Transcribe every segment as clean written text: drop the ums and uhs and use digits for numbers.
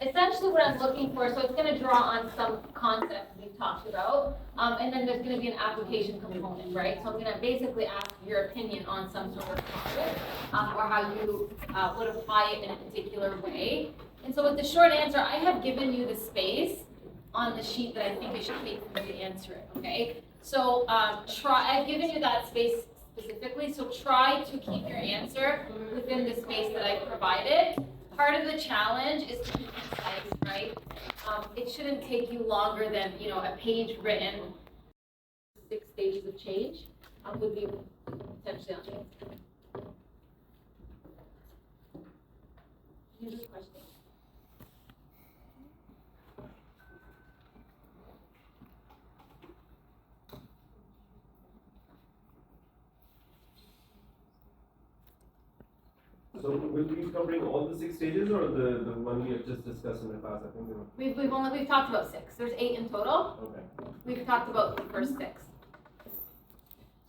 essentially what I'm looking for, so it's going to draw on some concepts we've talked about, and then there's going to be an application component, right? So I'm going to basically ask your opinion on some sort of topic, or how you would apply it in a particular way. And so with the short answer, I have given you the space on the sheet that I think it should take for you to answer it, okay? So I've given you that space specifically, so try to keep your answer within the space that I provided. Part of the challenge is to be concise, right? It shouldn't take you longer than, a page written. 6 stages of change would be potentially on it. Any other questions? So will we be covering all the 6 stages or the one we have just discussed in the class? I think We've talked about 6. There's 8 in total. Okay. We've talked about the first 6. So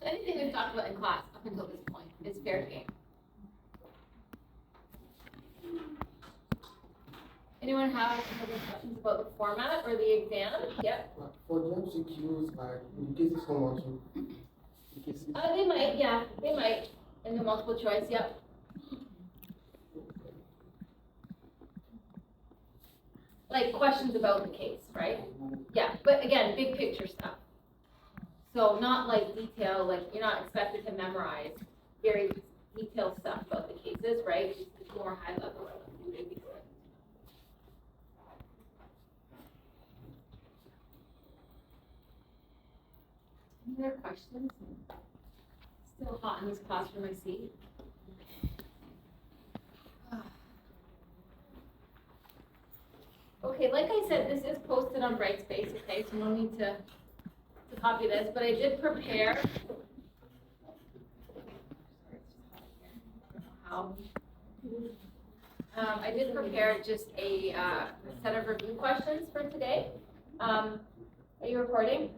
anything we've talked about in class up until this point is fair game. Anyone have any questions about the format or the exam? Yep. For the MCQs, in case it's not also. They might, yeah, they might. And the multiple choice, yep. Like questions about the case, right? Yeah, but again, big picture stuff. So not like detail, like you're not expected to memorize very detailed stuff about the cases, right? It's more high level. Any other questions? Still hot in this classroom, I see. Okay, like I said, this is posted on Brightspace, okay, so no need to copy this, but I did prepare. I did prepare just a set of review questions for today. Are you recording?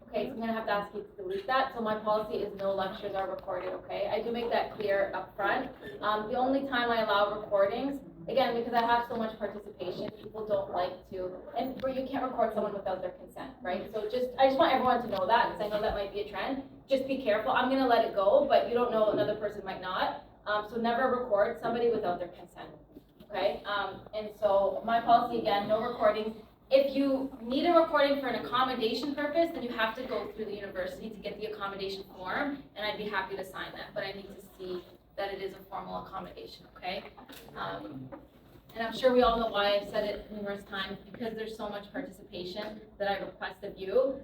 Okay, so I'm gonna have to ask you to delete that. So my policy is no lectures are recorded, okay? I do make that clear up front. The only time I allow recordings, again, because I have so much participation, people don't like to, and where you can't record someone without their consent, right? So I just want everyone to know that, because I know that might be a trend. Just be careful. I'm gonna let it go, but you don't know, another person might not. So never record somebody without their consent, okay? And so my policy, again, no recordings. If you need a recording for an accommodation purpose, then you have to go through the university to get the accommodation form, and I'd be happy to sign that, but I need to see that it is a formal accommodation, okay? And I'm sure we all know why I've said it numerous times, because there's so much participation that I request of you.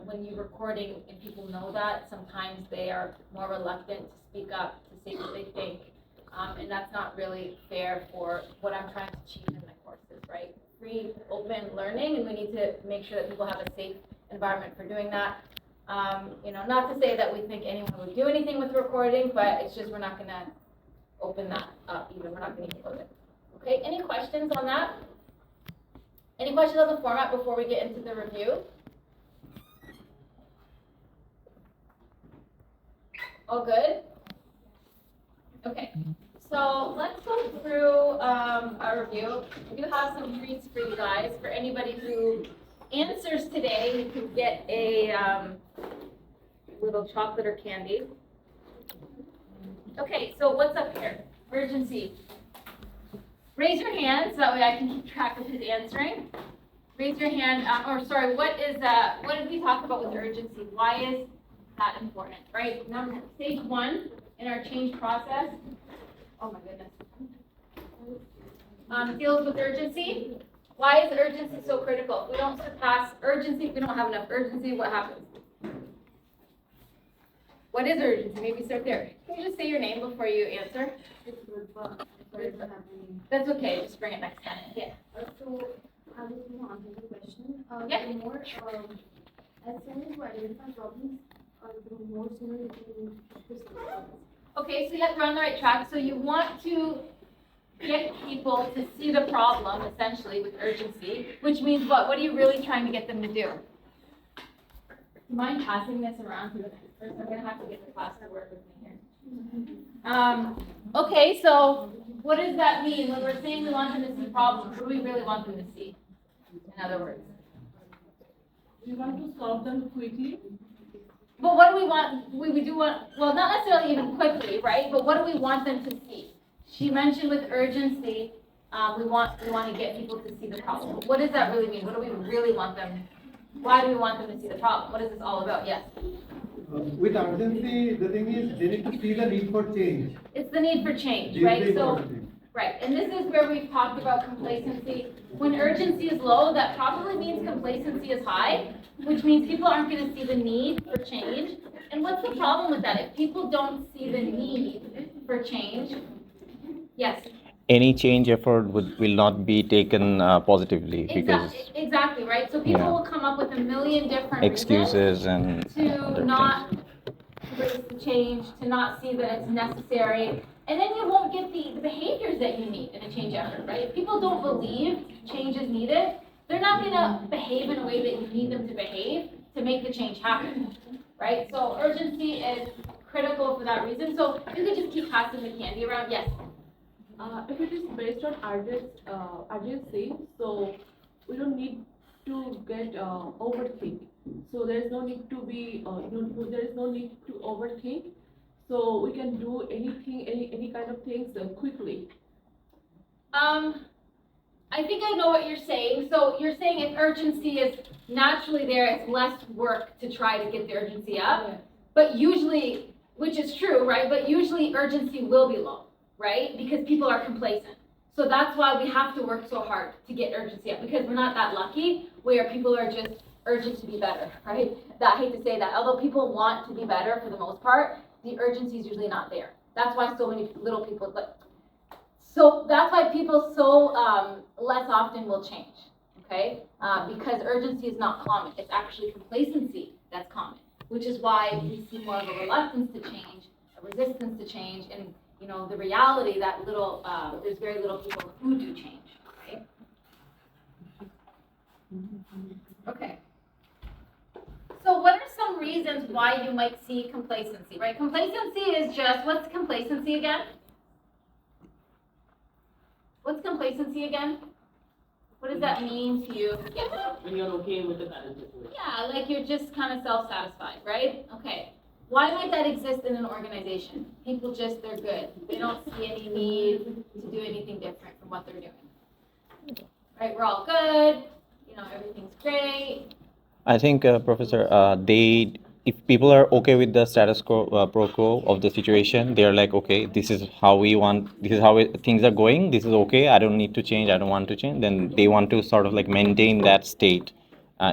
When you're recording and people know that, sometimes they are more reluctant to speak up, to say what they think, and that's not really fair for what I'm trying to achieve in my courses, right? Free, open learning, and we need to make sure that people have a safe environment for doing that. Not to say that we think anyone would do anything with recording, but it's just we're not going to open that up even. We're not going to close it. Okay, any questions on that? Any questions on the format before we get into the review? All good? Okay. So let's go through our review. We do have some treats for you guys. For anybody who answers today, you can get a little chocolate or candy. Okay, so what's up here? Urgency. Raise your hand so that way I can keep track of who's answering. Raise your hand, what did we talk about with urgency? Why is that important, right? Stage 1 in our change process. Oh my goodness. Deals with urgency. Why is urgency so critical? If we don't surpass urgency, if we don't have enough urgency, what happens? What is urgency? Maybe start there. Can you just say your name before you answer? That's okay. Just bring it next time. Yeah. So, I was going to answer the question. Yeah. The more, as soon as you identify problems, the more sooner you can fix the problems. Okay, so you have to run the right track. So you want to get people to see the problem, essentially, with urgency, which means what? What are you really trying to get them to do? Do you mind passing this around to the next person? I'm going to have to get the class to work with me here. Okay, so what does that mean? When we're saying we want them to see problems, what do we really want them to see? In other words. We want to solve them quickly. But what do we want? We do want, well, not necessarily even quickly, right? But what do we want them to see? She mentioned with urgency, we want to get people to see the problem. What does that really mean? What do we really want them? Why do we want them to see the problem? What is this all about? Yes. With urgency, the thing is, they need to see the need for change. It's the need for change, This is right? the So, important thing. right, and this is where we've talked about complacency. When urgency is low, that probably means complacency is high, which means people aren't going to see the need for change. And what's the problem with that? If people don't see the need for change, yes. Any change effort will not be taken positively because Exactly, right? So people Yeah. will come up with a million different excuses and reasons other to not things. embrace the change, to not see that it's necessary, and then you won't get the behaviors that you need in a change effort, right? If people don't believe change is needed, they're not gonna behave in a way that you need them to behave to make the change happen, right? So urgency is critical for that reason. So you could just keep passing the candy around, yes. If it is based on urgency, so we don't need to get overthink. So there is no need to be, there is no need to overthink. So we can do anything, any kind of things quickly. I think I know what you're saying. So you're saying if urgency is naturally there, it's less work to try to get the urgency up. Yeah. But usually, which is true, right? But usually urgency will be low, right? Because people are complacent. So that's why we have to work so hard to get urgency up, because we're not that lucky where people are just urgent to be better, right? I hate to say that. Although people want to be better for the most part, the urgency is usually not there. That's why so many little people, so that's why people so less often will change, okay? Because urgency is not common. It's actually complacency that's common, which is why we see more of a reluctance to change, a resistance to change, and you know the reality that there's very little people who do change, right? Okay. So what are some reasons why you might see complacency, right? Complacency is just, what's complacency again? What's complacency again? What does that mean to you? Yeah. When you're okay with the current situation. Yeah, like you're just kind of self-satisfied, right? Okay. Why might that exist in an organization? People just, they're good. They don't see any need to do anything different from what they're doing. Right, we're all good, you know, everything's great. I think, Professor, if people are okay with the status quo, pro quo of the situation, they are like, okay, this is how we want, this is how things are going, this is okay, I don't need to change, I don't want to change, then they want to sort of like maintain that state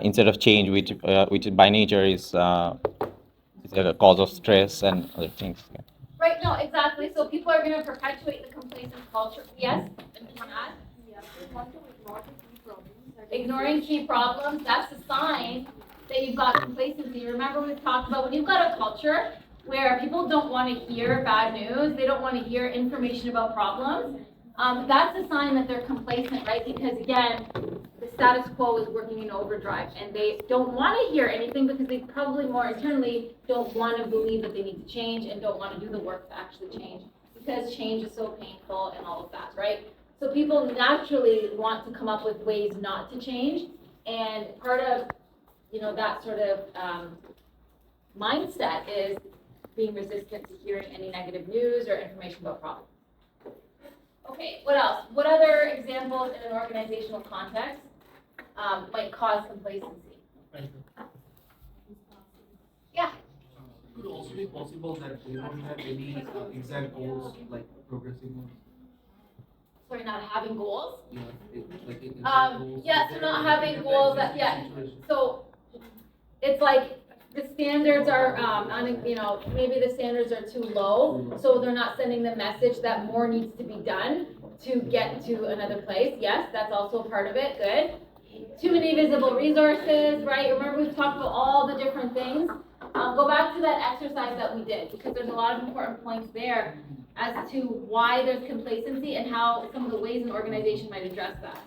instead of change, which by nature is a cause of stress and other things. Yeah. Right, no, exactly. So people are going to perpetuate the complacent culture. Yes? Ignoring key problems, that's a sign that you've got complacency. Remember we've talked about when you've got a culture where people don't want to hear bad news, they don't want to hear information about problems, that's a sign that they're complacent, right? Because again, the status quo is working in overdrive and they don't want to hear anything because they probably more internally don't want to believe that they need to change and don't want to do the work to actually change because change is so painful and all of that, right? So people naturally want to come up with ways not to change, and part of, you know, that sort of mindset is being resistant to hearing any negative news or information about problems. Okay, what else? What other examples in an organizational context might cause complacency? Yeah. It could also be possible that they don't have any exact goals, like progressing on. Sorry, not having goals? Yeah, like exact goals. Yeah, so not having goals, so it's like the standards are, you know, maybe the standards are too low, so they're not sending the message that more needs to be done to get to another place. Yes, that's also part of it, good. Too many visible resources, right? Remember we've talked about all the different things. Go back to that exercise that we did, because there's a lot of important points there as to why there's complacency and how some of the ways an organization might address that.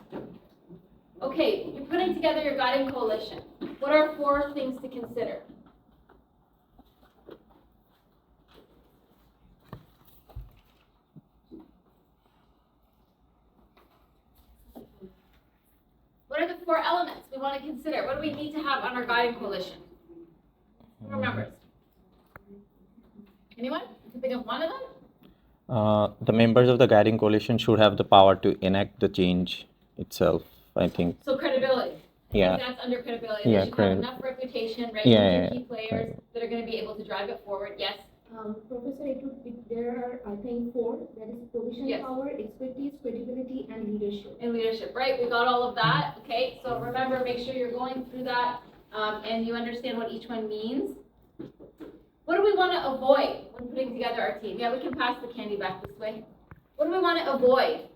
Okay, you're putting together your guiding coalition. What are 4 things to consider? 4 elements we want to consider? What do we need to have on our guiding coalition? Who remembers? Anyone? You can think of one of them? The members of the guiding coalition should have the power to enact the change itself, I think. So credibility. I Yeah. think that's under credibility. Yeah, They should have enough reputation, right? Yeah, These are yeah, key players right. that are going to be able to drive it forward. Yes. Professor, there are, I think, 4. That is position Yes. power, expertise, credibility, and leadership. And leadership, right? We got all of that. Okay. So remember, make sure you're going through that and you understand what each one means. What do we want to avoid when putting together our team? Yeah, we can pass the candy back this way. What do we want to avoid?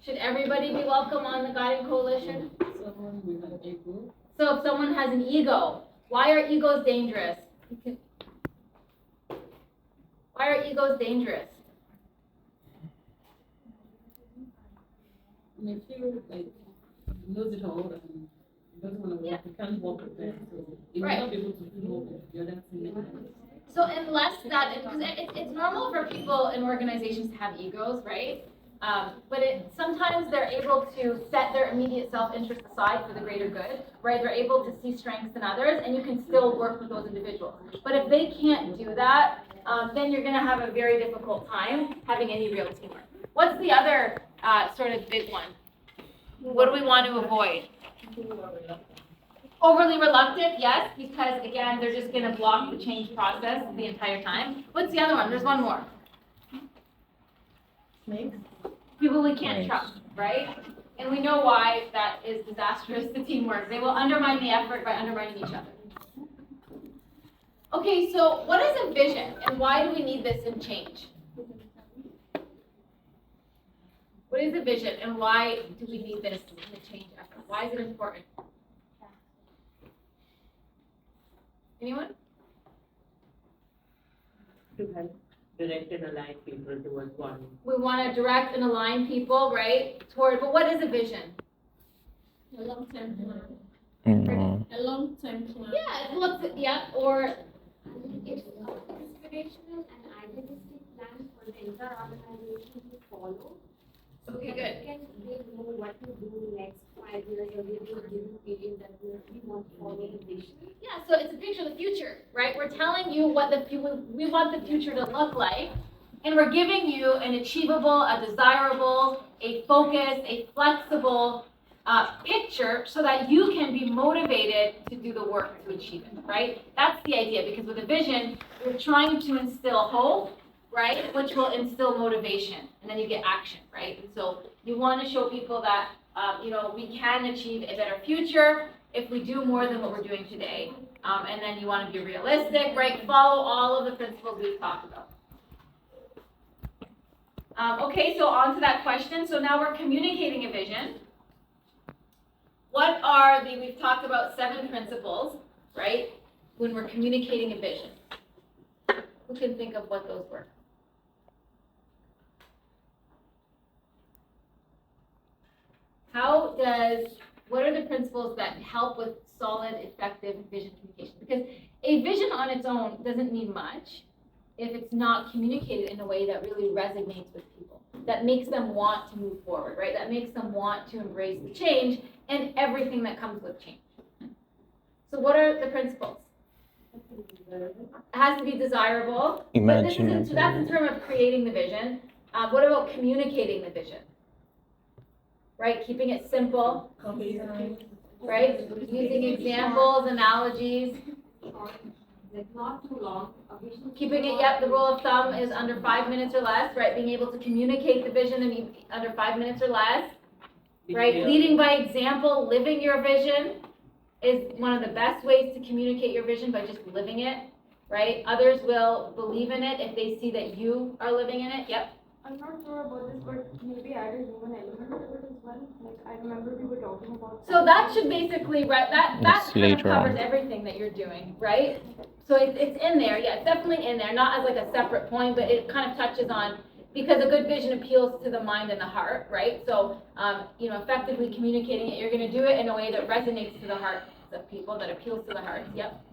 Should everybody be welcome on the guiding coalition? Someone with an ego. So if someone has an ego, why are egos dangerous? Why are egos dangerous? And I feel like he knows it all and doesn't want to work, he can't work with them, so he will Right. not be able to flow with the other team. So unless that, because it's normal for people in organizations to have egos, right? But sometimes they're able to set their immediate self-interest aside for the greater good, right? They're able to see strengths in others, and you can still work with those individuals. But if they can't do that, then you're going to have a very difficult time having any real teamwork. What's the other sort of big one? What do we want to avoid? Overly reluctant, yes, because again, they're just going to block the change process the entire time. What's the other one? There's one more. Snakes? People we can't trust, right? And we know why that is disastrous to teamwork. They will undermine the effort by undermining each other. Okay, so what is a vision and why do we need this in change? What is a vision and why do we need this in the change effort? Why is it important? Anyone? To have direct and align people towards one. We want to direct and align people, right, toward, but what is a vision? A long-term plan. Mm. A long-term plan. Yeah, it looks, yeah, or It's inspirational and idealistic plan for the entire organization to follow. So Okay, that good. they know what to do next 5 years or maybe a given period that we want to follow the vision. yeah, so it's a picture of the future, right? We're telling you what we want the future to look like, and we're giving you an achievable, a desirable, a focused, a flexible picture so that you can be motivated to do the work to achieve it, right? That's the idea, because with a vision, we're trying to instill hope, right, which will instill motivation, and then you get action, right? And so you want to show people that, we can achieve a better future if we do more than what we're doing today. And then you want to be realistic, right? Follow all of the principles we've talked about. Okay, so on to that question. So now we're communicating a vision. We've talked about 7 principles, right? When we're communicating a vision. Who can think of what those were? What are the principles that help with solid, effective vision communication? Because a vision on its own doesn't mean much if it's not communicated in a way that really resonates with people, that makes them want to move forward, right? That makes them want to embrace the change and everything that comes with change. So what are the principles? It has to be desirable. But this is that's in terms of creating the vision. What about communicating the vision? Right, keeping it simple, right? Using examples, analogies. Like not too long. A vision. Keeping it, yep, the rule of thumb is under 5 minutes or less, right? Being able to communicate the vision in under 5 minutes or less, right? Yeah. Leading by example, living your vision is one of the best ways to communicate your vision, by just living it, right? Others will believe in it if they see that you are living in it. Yep. I'm not sure about this, but maybe add a human element to it as well. Like I remember we were talking about. So that should basically, that It's kind of later covers on. everything that you're doing, right? So it's in there, yeah, it's definitely in there, not as like a separate point, but it kind of touches on, because a good vision appeals to the mind and the heart, right? So, effectively communicating it, you're going to do it in a way that resonates to the hearts of people, that appeals to the hearts, yep.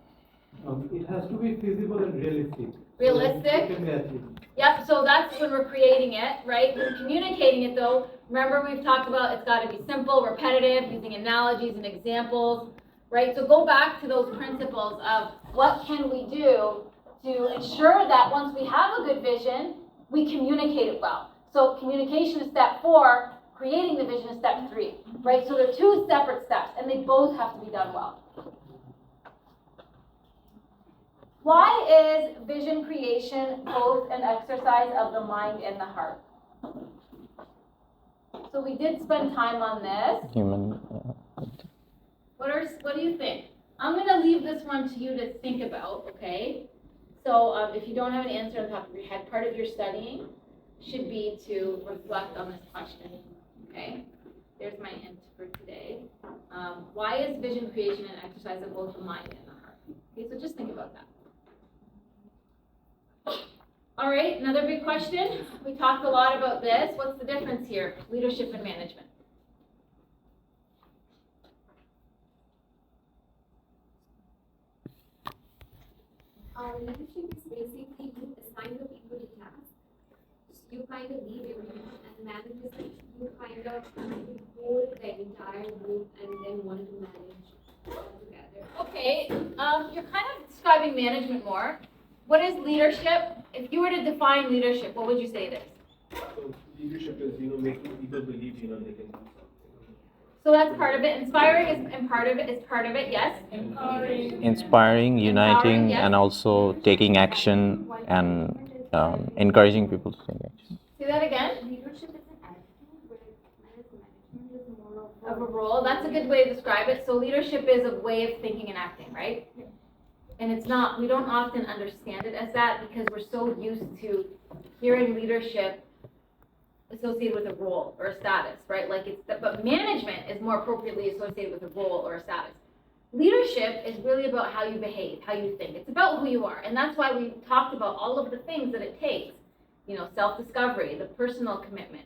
It has to be feasible and realistic. Realistic? It can be achieved. Yep, so that's when we're creating it, right? When communicating it though, remember we've talked about it's gotta be simple, repetitive, using analogies and examples, right? So go back to those principles of what can we do to ensure that once we have a good vision, we communicate it well. So communication is step 4, creating the vision is step 3, right? So they're 2 separate steps and they both have to be done well. Why is vision creation both an exercise of the mind and the heart? So we did spend time on this. Human. What do you think? I'm going to leave this one to you to think about, okay? So if you don't have an answer on the top of your head, part of your studying should be to reflect on this question, okay? There's my hint for today. Why is vision creation an exercise of both the mind and the heart? Okay, so just think about that. All right, another big question. We talked a lot about this. What's the difference here? Leadership and management. Leadership is basically you assign the people to tasks. You kind of lead everything, and manage is like you kind of hold the entire group and then want to manage all together. Okay, you're kind of describing management more. What is leadership? If you were to define leadership, what would you say it is? So leadership is, making people believe, they can do something. So that's part of it. Inspiring is part of it, yes? Inspiring, uniting, yes. and also taking action and encouraging people to take action. Say that again. Leadership is an attitude, whereas management is more Of a role. That's a good way to describe it. So leadership is a way of thinking and acting, right? And it's not, we don't often understand it as that because we're so used to hearing leadership associated with a role or a status, right? But management is more appropriately associated with a role or a status. Leadership is really about how you behave, how you think. It's about who you are. And that's why we talked about all of the things that it takes, self-discovery, the personal commitment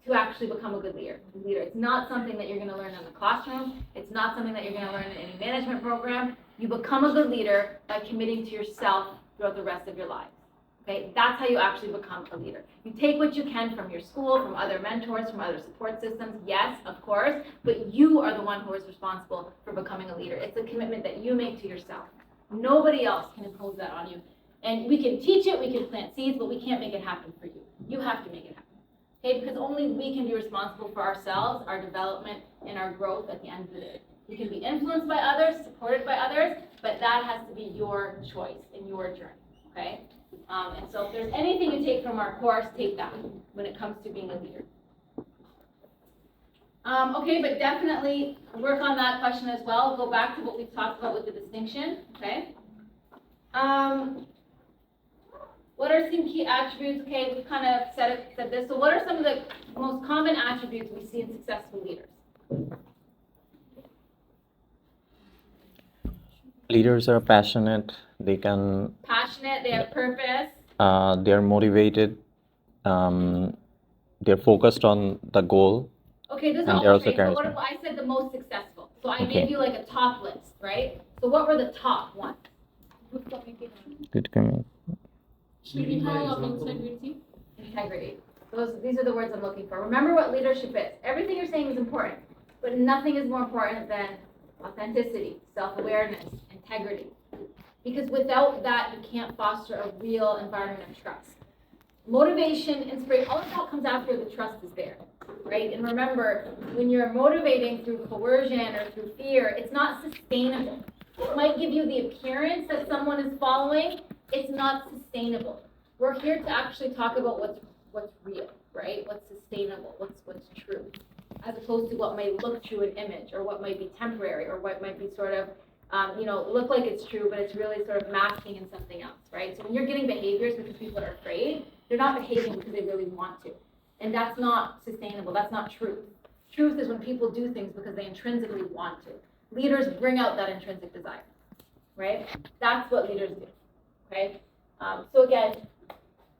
to actually become a good leader. It's not something that you're going to learn in the classroom. It's not something that you're going to learn in any management program. You become a good leader by committing to yourself throughout the rest of your lives. Okay, that's how you actually become a leader. You take what you can from your school, from other mentors, from other support systems, yes, of course, but you are the one who is responsible for becoming a leader. It's a commitment that you make to yourself. Nobody else can impose that on you. And we can teach it, we can plant seeds, but we can't make it happen for you. You have to make it happen. Okay, because only we can be responsible for ourselves, our development, and our growth at the end of the day. You can be influenced by others, supported by others, but that has to be your choice and your journey, okay? And so if there's anything you take from our course, take that when it comes to being a leader. Okay, but definitely work on that question as well. Go back to what we've talked about with the distinction, okay? What are some key attributes? Okay, we've kind of said this. So what are some of the most common attributes we see in successful leaders? Leaders are passionate. They can. Passionate, they have purpose. They're motivated. They're focused on the goal. Okay, those And are they're all also traits. So what charismatic. if I said the most successful? So I Okay. gave you like a top list, right? So what were the top ones? Good community. Leading by Critical of example. integrity. Integrity. These are the words I'm looking for. Remember what leadership is. Everything you're saying is important, but nothing is more important than authenticity, self-awareness, integrity. Because without that, you can't foster a real environment of trust. Motivation, inspiration, all of that comes after the trust is there, right? And remember, when you're motivating through coercion or through fear, it's not sustainable. It might give you the appearance that someone is following. It's not sustainable. We're here to actually talk about what's real, right? What's sustainable, what's true, as opposed to what might look true in image, or what might be temporary, or what might be sort of, look like it's true, but it's really sort of masking in something else, right? So when you're getting behaviors because people are afraid, they're not behaving because they really want to. And that's not sustainable. That's not truth. Truth is when people do things because they intrinsically want to. Leaders bring out that intrinsic desire, right? That's what leaders do, okay? So again,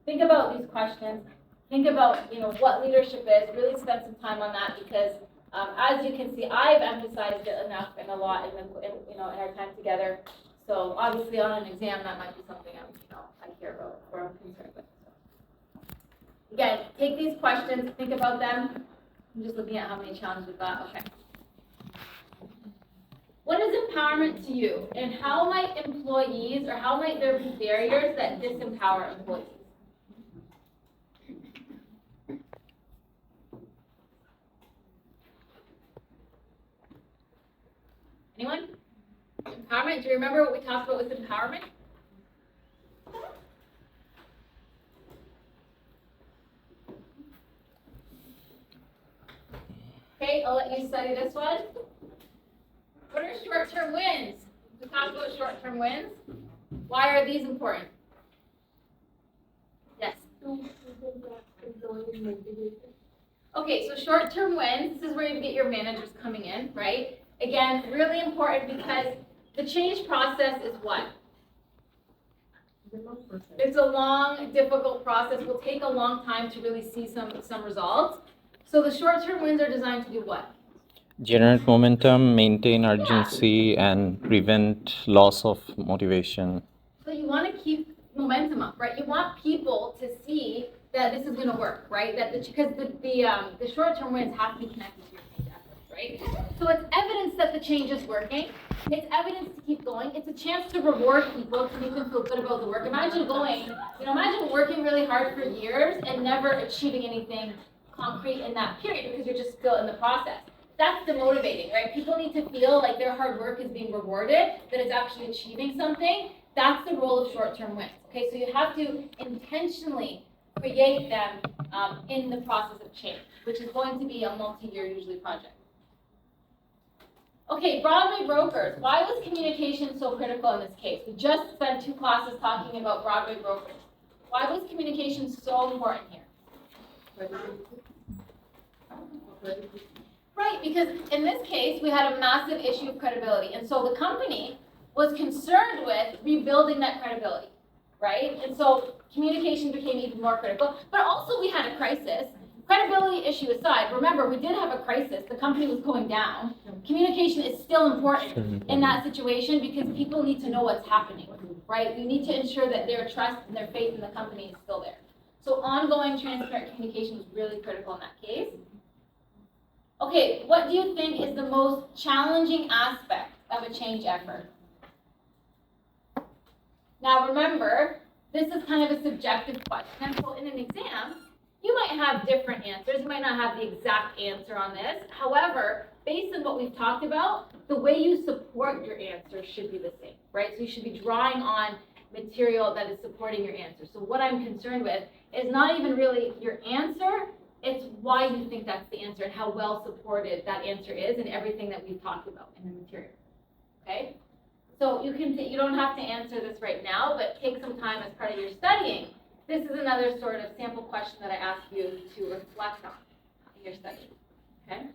think about these questions. Think about, what leadership is. Really spend some time on that because, as you can see, I've emphasized it enough and a lot in our time together. So obviously on an exam, that might be something I care about or I'm concerned with. So. Again, take these questions, think about them. I'm just looking at how many challenges we've got. Okay. What is empowerment to you? And how might employees, or how might there be barriers that disempower employees? Anyone? Empowerment, do you remember what we talked about with empowerment? Okay, I'll let you study this one. What are short-term wins? We talked about short-term wins. Why are these important? Yes. Okay, so short-term wins, this is where you get your managers coming in, right? Again, really important because the change process is what? It's a long, difficult process. Will take a long time to really see some results. So the short-term wins are designed to do what? Generate momentum, maintain urgency, and prevent loss of motivation. So you want to keep momentum up, right? You want people to see that this is going to work, right? Because the short-term wins have to be connected to your change efforts, right? So it's evidence that the change is working. It's evidence to keep going. It's a chance to reward people to make them feel good about the work. Imagine imagine working really hard for years and never achieving anything concrete in that period because you're just still in the process. That's demotivating, right? People need to feel like their hard work is being rewarded, that it's actually achieving something. That's the role of short-term wins. Okay, so you have to intentionally create them in the process of change, which is going to be a multi-year usually project. Okay, Broadway brokers. Why was communication so critical in this case? We just spent 2 classes talking about Broadway brokers. Why was communication so important here? Right, because in this case, we had a massive issue of credibility. And so the company was concerned with rebuilding that credibility, right? And so communication became even more critical. But also we had a crisis. Credibility issue aside, remember, we did have a crisis. The company was going down. Communication is still important in that situation because people need to know what's happening, right? You need to ensure that their trust and their faith in the company is still there. So ongoing transparent communication was really critical in that case. Okay, what do you think is the most challenging aspect of a change effort? Now remember, this is kind of a subjective question. So in an exam, you might have different answers. You might not have the exact answer on this. However, based on what we've talked about, the way you support your answer should be the same, right? So you should be drawing on material that is supporting your answer. So what I'm concerned with is not even really your answer, it's why you think that's the answer and how well supported that answer is and everything that we've talked about in the material, okay? So you don't have to answer this right now, but take some time as part of your studying. This is another sort of sample question that I ask you to reflect on in your studying, okay?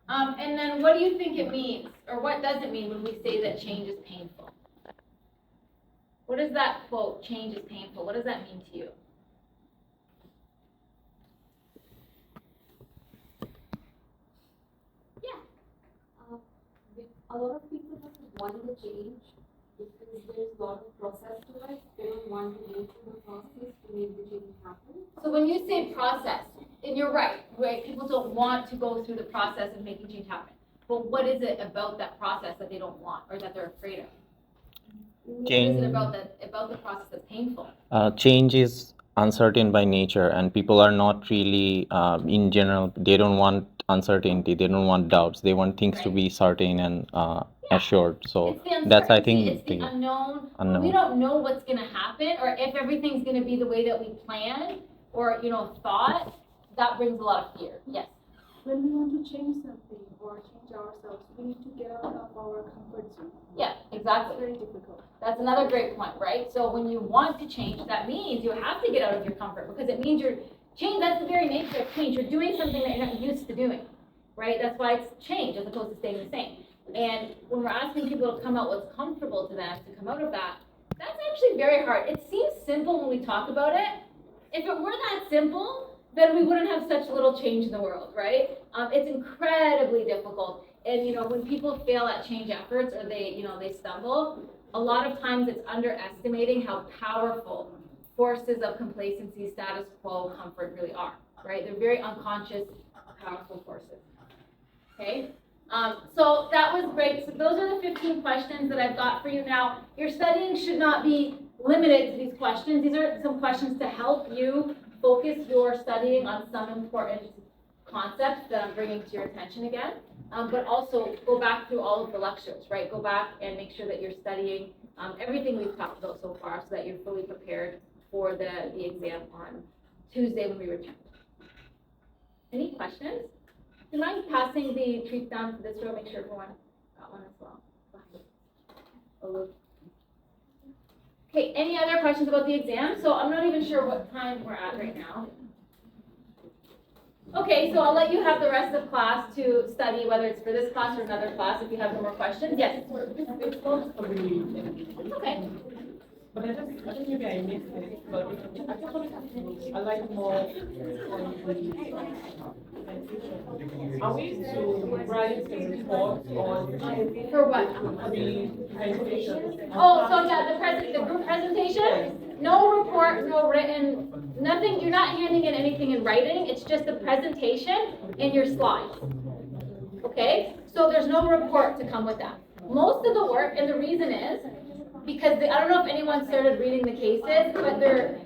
And then what do you think it means, or what does it mean when we say that change is painful? What is that quote, change is painful? What does that mean to you? A lot of people don't want to change because there's a lot of process to it. They don't want to go through the process to make the change happen. So when you say process, and you're right, people don't want to go through the process of making change happen. But what is it about that process that they don't want or that they're afraid of? What is it about the process that's painful? Change is uncertain by nature, and people are not really, in general, they don't want uncertainty, they don't want doubts, they want things to be certain and assured. So that's, I think, it's the unknown. When we don't know what's going to happen or if everything's going to be the way that we planned or thought, that brings a lot of fear. Yes. When we want to change something or change ourselves, we need to get out of our comfort zone. Yeah, exactly. It's very difficult. That's another great point, right? So when you want to change, that means you have to get out of your comfort because it means you're change. That's the very nature of change. You're doing something that you're not used to doing, right? That's why it's change as opposed to staying the same. And when we're asking people to come out what's comfortable to them, to come out of that, that's actually very hard. It seems simple when we talk about it. If it were that simple, then we wouldn't have such little change in the world, right? It's incredibly difficult. and, you know, when people fail at change efforts or they, you know, they stumble, a lot of times it's underestimating how powerful forces of complacency, status quo, comfort really are, right? They're very unconscious, powerful forces. Okay? So that was great. So those are the 15 questions that I've got for you now. Your studying should not be limited to these questions. These are some questions to help you focus your studying on some important concepts that I'm bringing to your attention again. But also go back through all of the lectures, right? Go back and make sure that you're studying everything we've talked about so far so that you're fully prepared for the exam on Tuesday when we return. Any questions? Do you mind passing the treats down to this row? Make sure everyone got one as well. Okay, any other questions about the exam? So I'm not even sure what time we're at right now. Okay, so I'll let you have the rest of class to study, whether it's for this class or another class, if you have no more questions. Yes? It's not for the, Okay. but I think maybe I missed it, but I just wanted to, I like more on the, are we to write a report on For what? the presentation? Oh, so yeah, the group presentation? No report, no written, nothing, you're not handing in anything in writing, it's just a presentation and your slides. Okay? So there's no report to come with that. Most of the work, and the reason is, because I don't know if anyone started reading the cases, but they're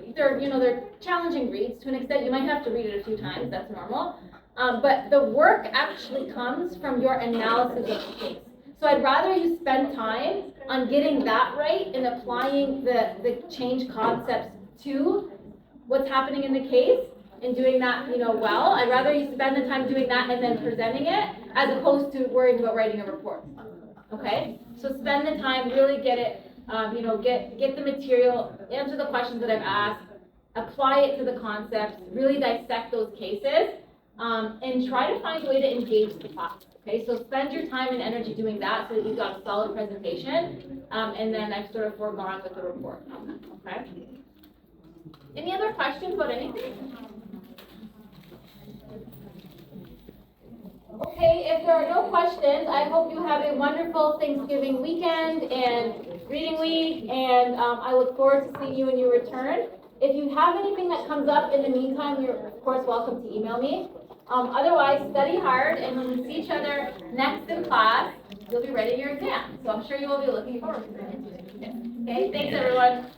challenging reads to an extent. You might have to read it a few times, that's normal. But the work actually comes from your analysis of the case. So I'd rather you spend time on getting that right and applying the change concepts to what's happening in the case and doing that, well. I'd rather you spend the time doing that and then presenting it as opposed to worrying about writing a report. Okay? So spend the time, really get it, get the material, answer the questions that I've asked, apply it to the concepts, really dissect those cases, and try to find a way to engage the class. Okay, so spend your time and energy doing that so that you've got a solid presentation, and then I've sort of foregone with the report on that, okay? Any other questions about anything? Okay, if there are no questions, I hope you have a wonderful Thanksgiving weekend and reading week, and I look forward to seeing you when you return. If you have anything that comes up in the meantime, you're of course welcome to email me. Otherwise, study hard, and when we see each other next in class, you'll be writing your exam. So I'm sure you will be looking forward to it. Okay, thanks everyone.